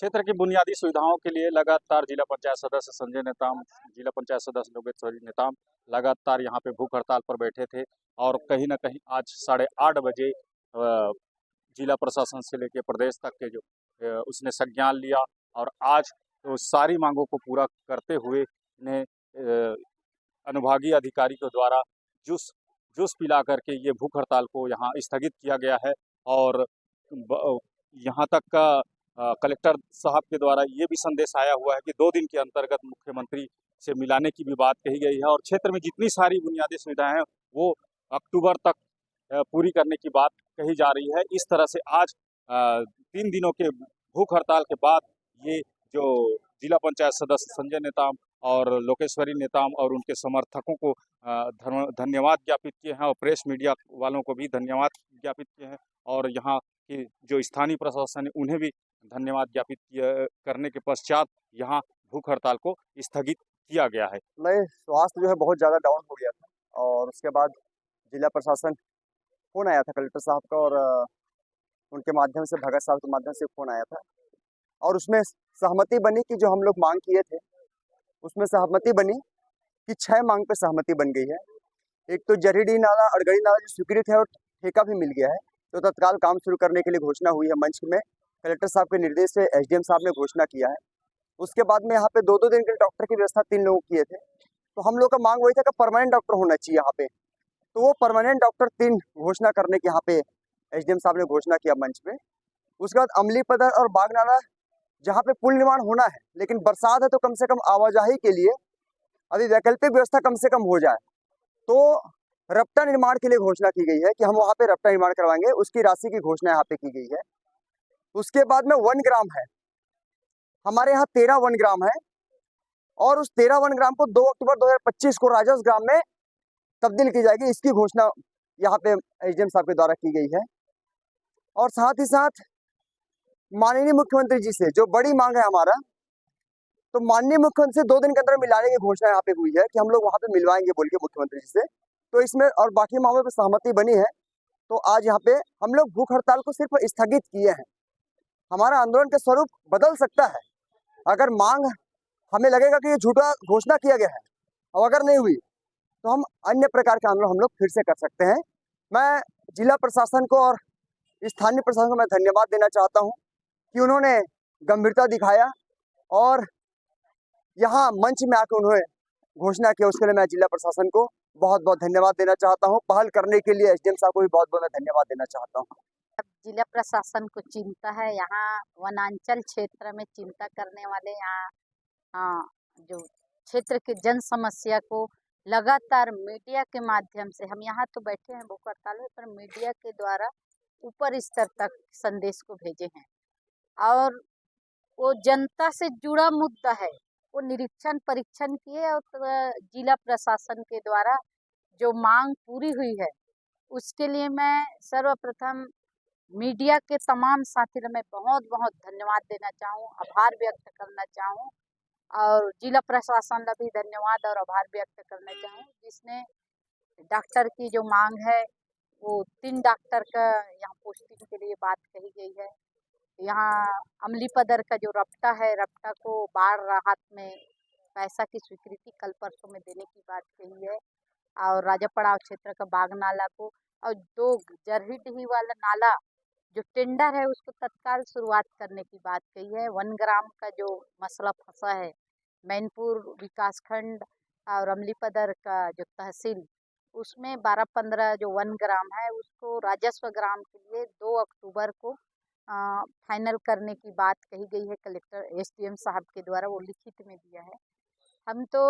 क्षेत्र की बुनियादी सुविधाओं के लिए लगातार जिला पंचायत सदस्य संजय नेताम, जिला पंचायत सदस्य लोकेश्वरी नेताम लगातार यहाँ पे भूख हड़ताल पर बैठे थे और कहीं न कहीं आज 8:30 बजे जिला प्रशासन से लेकर प्रदेश तक के जो उसने संज्ञान लिया और आज तो सारी मांगों को पूरा करते हुए इन्हें अनुभागीय अधिकारी के द्वारा जूस जूस पिला करके ये भूख हड़ताल को यहाँ स्थगित किया गया है। और यहाँ तक का कलेक्टर साहब के द्वारा ये भी संदेश आया हुआ है कि 2 दिन के अंतर्गत मुख्यमंत्री से मिलाने की भी बात कही गई है और क्षेत्र में जितनी सारी बुनियादी सुविधाएं हैं वो अक्टूबर तक पूरी करने की बात कही जा रही है। इस तरह से आज 3 दिनों के भूख हड़ताल के बाद ये जो जिला पंचायत सदस्य संजय नेताम और लोकेश्वरी नेताम और उनके समर्थकों को धन्यवाद ज्ञापित किए हैं और प्रेस मीडिया वालों को भी धन्यवाद ज्ञापित किए हैं और यहाँ की जो स्थानीय प्रशासन है उन्हें भी धन्यवाद ज्ञापित करने के पश्चात यहाँ भूख हड़ताल को स्थगित किया गया है। मैं स्वास्थ्य जो है बहुत ज़्यादा डाउन हो गया था और उसके बाद जिला प्रशासन फ़ोन आया था कलेक्टर साहब का और उनके माध्यम से भगत साहब के माध्यम से फ़ोन आया था और उसमें सहमति बनी कि जो हम लोग मांग किए थे उसमें सहमति बनी कि 6 मांग पे सहमति बन गई है। एक तो जरीडी नाला अड़गड़ी नाला जो स्वीकृत है और ठेका भी मिल गया है तो तत्काल काम शुरू करने के लिए घोषणा हुई है। मंच में कलेक्टर साहब के निर्देश से एसडीएम साहब ने घोषणा किया है। उसके बाद में यहाँ पे 2-2 दिन के डॉक्टर की व्यवस्था 3 लोग किए थे तो हम लोग का मांग वही था कि परमानेंट डॉक्टर होना चाहिए यहाँ पे, तो वो परमानेंट डॉक्टर 3 घोषणा करने के यहाँ पे एसडीएम साहब ने घोषणा किया मंच में। उसके बाद अमली पदर और बागनाला जहाँ पे पुल निर्माण होना है लेकिन बरसात है तो कम से कम आवाजाही के लिए अभी वैकल्पिक व्यवस्था कम से कम हो जाए तो रपटा निर्माण के लिए घोषणा की गई है कि हम वहाँ पे रपटा निर्माण करवाएंगे, उसकी राशि की घोषणा यहाँ पे की गई है। उसके बाद में वनग्राम है, हमारे यहाँ 13 वनग्राम है और उस 13 वनग्राम को 2 अक्टूबर 2025 को राजस्व ग्राम में तब्दील की जाएगी, इसकी घोषणा यहाँ पे एसडीएम साहब के द्वारा की गई है। और साथ ही साथ माननीय मुख्यमंत्री जी से जो बड़ी मांग है हमारा, तो माननीय मुख्यमंत्री से 2 दिन के अंदर मिलाने की घोषणा यहाँ पे हुई है कि हम लोग वहाँ पे मिलवाएंगे बोल के मुख्यमंत्री जी से, तो इसमें और बाकी मामलों पे सहमति बनी है। तो आज यहाँ पे हम लोग भूख हड़ताल को सिर्फ स्थगित किए हैं। हमारा आंदोलन का स्वरूप बदल सकता है, अगर मांग हमें लगेगा कि ये झूठा घोषणा किया गया है और अगर नहीं हुई तो हम अन्य प्रकार के आंदोलन हम लोग फिर से कर सकते हैं। मैं जिला प्रशासन को और स्थानीय प्रशासन को मैं धन्यवाद देना चाहता हूँ कि उन्होंने गंभीरता दिखाया और यहाँ मंच में आकर उन्होंने घोषणा किया, उसके लिए मैं जिला प्रशासन को बहुत बहुत धन्यवाद देना चाहता हूँ। पहल करने के लिए एसडीएम साहब को भी बहुत बहुत धन्यवाद देना चाहता हूँ। जिला प्रशासन को चिंता है, यहाँ वनांचल क्षेत्र में चिंता करने वाले यहाँ जो क्षेत्र के जन समस्या को लगातार मीडिया के माध्यम से, हम यहाँ तो बैठे हैं भूख हड़ताल में, पर मीडिया के द्वारा ऊपर स्तर तक संदेश को भेजे हैं और वो जनता से जुड़ा मुद्दा है, वो निरीक्षण परीक्षण किए और जिला प्रशासन के द्वारा जो मांग पूरी हुई है उसके लिए मैं सर्वप्रथम मीडिया के तमाम साथियों में बहुत बहुत धन्यवाद देना चाहूँ, आभार व्यक्त करना चाहूँ और जिला प्रशासन का भी धन्यवाद और आभार व्यक्त करना चाहूँ जिसने डॉक्टर की जो मांग है वो 3 डॉक्टर का यहाँ पोस्टिंग के लिए बात कही गई है। यहाँ अमली पदर का जो रपटा है, रपटा को बाढ़ राहत में पैसा की स्वीकृति कल परसों में देने की बात कही है और राजा पड़ाव क्षेत्र का बाग नाला को और 2 जरहिटही वाला नाला जो टेंडर है उसको तत्काल शुरुआत करने की बात कही है। वनग्राम का जो मसला फंसा है, मैनपुर विकासखंड और अमलीपदर का जो तहसील, उसमें 12-15 जो वनग्राम है उसको राजस्व ग्राम के लिए 2 अक्टूबर को फाइनल करने की बात कही गई है कलेक्टर एसडीएम साहब के द्वारा, वो लिखित में दिया है। हम तो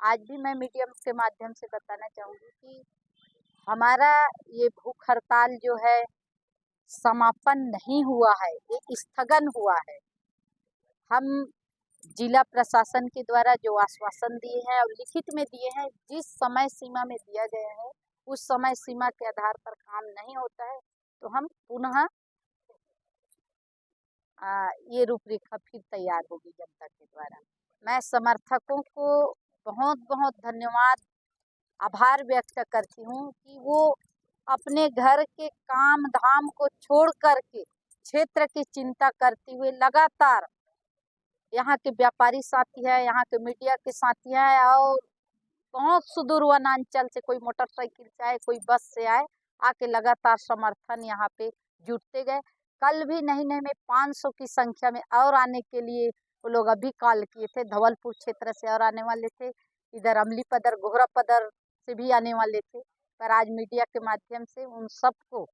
आज भी मैं मीडिया के माध्यम से बताना चाहूँगी कि हमारा ये भूख हड़ताल जो है समापन नहीं हुआ है, ये स्थगन हुआ है। हम जिला प्रशासन के द्वारा जो आश्वासन दिए हैं और लिखित में दिए हैं, जिस समय सीमा में दिया गया है उस समय सीमा के आधार पर काम नहीं होता है तो हम पुनः ये रूपरेखा फिर तैयार होगी जनता के द्वारा। मैं समर्थकों को बहुत बहुत धन्यवाद आभार व्यक्त करती हूँ कि वो अपने घर के काम धाम को छोड़ करके क्षेत्र की चिंता करते हुए लगातार यहाँ के व्यापारी साथी है, यहाँ के मीडिया के साथी हैं और बहुत सुदूर वनांचल से कोई मोटरसाइकिल से आए, कोई बस से आए, आके लगातार समर्थन यहाँ पे जुटते गए। कल भी नहीं में 500 की संख्या में और आने के लिए वो लोग अभी कॉल किए थे। धवलपुर क्षेत्र से और आने वाले थे, इधर अमलीपदर घोरापदर से भी आने वाले थे, पर आज मीडिया के माध्यम से उन सबको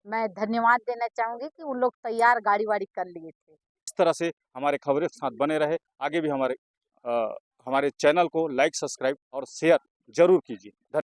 मैं धन्यवाद देना चाहूंगी कि उन लोग तैयार गाड़ी वाड़ी कर लिए थे। इस तरह से हमारे खबरों के साथ बने रहे, आगे भी हमारे चैनल को लाइक, सब्सक्राइब और शेयर जरूर कीजिए।